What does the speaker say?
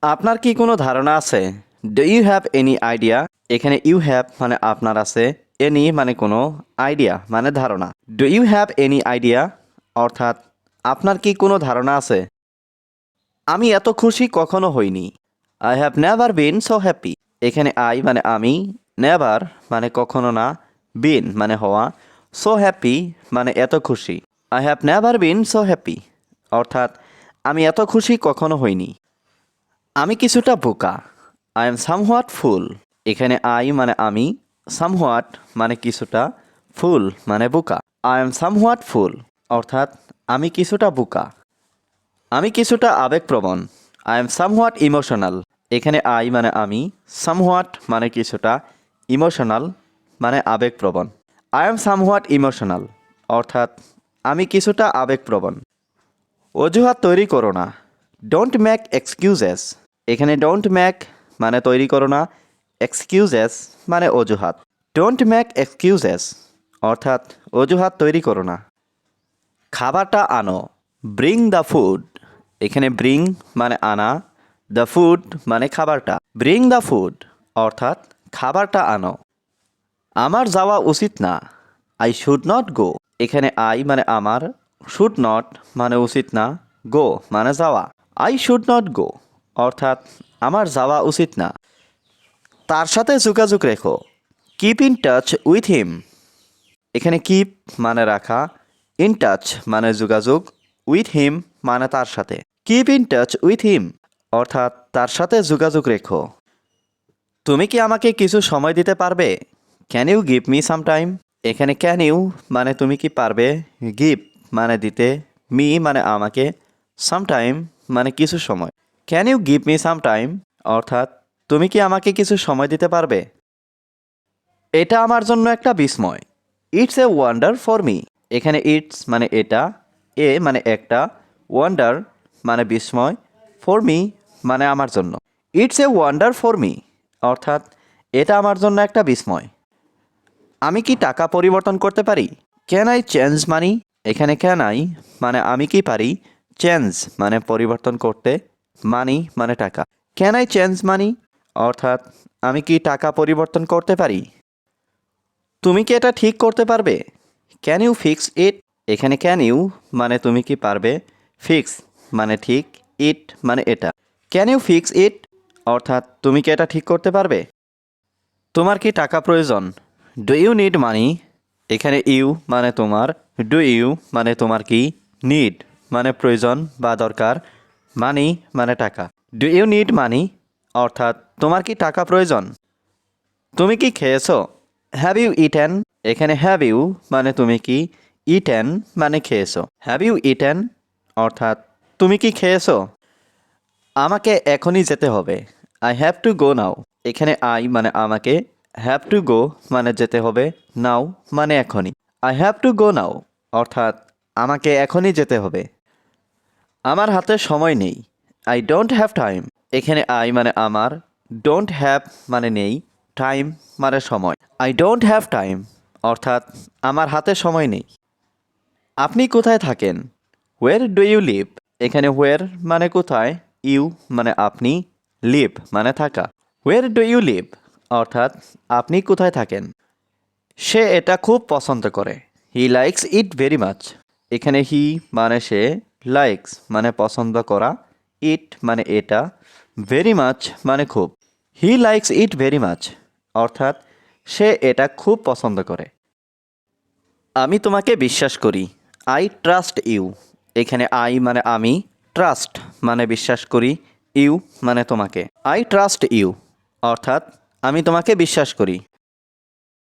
আপনার কি কোনো ধারণা আছে? Do you have any idea? এখানে ইউ হ্যাভ মানে আপনার আছে, এনি মানে কোনো, আইডিয়া মানে ধারণা। Do you have any idea অর্থাৎ আপনার কি কোনো ধারণা আছে? আমি এত খুশি কখনো হইনি। I have never been so happy. এখানে আই মানে আমি, নেভার মানে কখনো না, বিন মানে হওয়া, সো হ্যাপি মানে এত খুশি। I have never been so happy অর্থাৎ আমি এত খুশি কখনো হইনি। আমি কিছুটা বোকা। আই এম সামহোয়াট ফুল। এখানে আই মানে আমি, সামহোয়াট মানে কিছুটা, ফুল মানে বোকা। আই এম সামহোয়াট ফুল অর্থাৎ আমি কিছুটা বোকা। আমি কিছুটা আবেগপ্রবণ। I am somewhat emotional. এখানে আই মানে আমি, সামহোয়াট মানে কিছুটা, ইমোশনাল মানে আবেগপ্রবণ। আই এম সামহোয়াট ইমোশনাল অর্থাৎ আমি কিছুটা আবেগপ্রবণ। অজুহাত তৈরি করো না। Don't make excuses. এখানে ডোন্ট মেক মানে তৈরি করো না, এক্সকিউজেস মানে অজুহাত। ডোন্ট মেক এক্সকিউজেস অর্থাৎ অজুহাত তৈরি করো না। খাবারটা আনো। Bring the food. এখানে ব্রিং মানে আনা, দ্য ফুড মানে খাবারটা। ব্রিং দ্য ফুড অর্থাৎ খাবারটা আনো। আমার যাওয়া উচিত না। I should not go. এখানে আই মানে আমার, শুড নট মানে উচিত না, গো মানে যাওয়া। আই শুড নট গো অর্থাৎ আমার যাওয়া উচিত না। তার সাথে যোগাযোগ রেখো। Keep in touch with him. এখানে কিপ মানে রাখা, ইন টাচ মানে যোগাযোগ, উইথ হিম মানে তার সাথে। Keep in touch with him অর্থাৎ তার সাথে যোগাযোগ রেখো। তুমি কি আমাকে কিছু সময় দিতে পারবে? Can you give me some time. এখানে ক্যান ইউ মানে তুমি কি পারবে, গিভ মানে দিতে, মি মানে আমাকে, সাম টাইম মানে কিছু সময়। Can you give me some time অর্থাৎ তুমি কি আমাকে কিছু সময় দিতে পারবে? এটা আমার জন্য একটা বিস্ময়। It's a wonder for me. এখানে ইটস মানে এটা, এ মানে একটা, ওয়ান্ডার মানে বিস্ময়, ফর মি মানে আমার জন্য। It's a wonder for me অর্থাৎ এটা আমার জন্য একটা বিস্ময়। আমি কি টাকা পরিবর্তন করতে পারি? ক্যান আই চেঞ্জ মানি। এখানে ক্যান আই মানে আমি কি পারি, চেঞ্জ মানে পরিবর্তন করতে, মানি মানে টাকা। ক্যান আই চেঞ্জ মানি অর্থাৎ আমি কি টাকা পরিবর্তন করতে পারি? তুমি কি এটা ঠিক করতে পারবে? Can you fix it. এখানে ক্যান ইউ মানে তুমি কি পারবে, ফিক্স মানে ঠিক, ইট মানে এটা। ক্যান ইউ ফিক্স ইট অর্থাৎ তুমি কি এটা ঠিক করতে পারবে? তোমার কি টাকা প্রয়োজন? Do you need money. এখানে ইউ মানে তোমার, ডু ইউ মানে তোমার কি, নিড মানে প্রয়োজন বা দরকার, মানি মানে টাকা। ডু ইউ নিড মানি অর্থাৎ তোমার কি টাকা প্রয়োজন? তুমি কি খেয়েছো? Have you eaten. এখানে হ্যাভ ইউ মানে তুমি কি, ইটেন মানে খেয়েছো। হ্যাভ ইউ ইটেন অর্থাৎ তুমি কি খেয়েছো? আমাকে এখনই যেতে হবে। আই হ্যাভ টু গো নাও। এখানে আই মানে আমাকে, হ্যাভ টু গো মানে যেতে হবে, নাও মানে এখনই। আই হ্যাভ টু গো নাও অর্থাৎ আমাকে এখনই যেতে হবে। আমার হাতে সময় নেই। I don't have time. এখানে আই মানে আমার, ডোন্ট হ্যাভ মানে নেই, টাইম মানে সময়। আই ডোন্ট হ্যাভ টাইম অর্থাৎ আমার হাতে সময় নেই। আপনি কোথায় থাকেন? Where do you live. এখানে হোয়ার মানে কোথায়, ইউ মানে আপনি, লিভ মানে থাকা। হোয়ার ডু ইউ লিভ অর্থাৎ আপনি কোথায় থাকেন। সে এটা খুব পছন্দ করে। He likes it very much. এখানে হি মানে সে, লাইকস মানে পছন্দ করা, ইট মানে এটা, ভেরি মাচ মানে খুব। He likes it very much অর্থাৎ সে এটা খুব পছন্দ করে। আমি তোমাকে বিশ্বাস করি। I trust you. এখানে আই মানে আমি, ট্রাস্ট মানে বিশ্বাস করি, ইউ মানে তোমাকে। আই ট্রাস্ট ইউ অর্থাৎ আমি তোমাকে বিশ্বাস করি।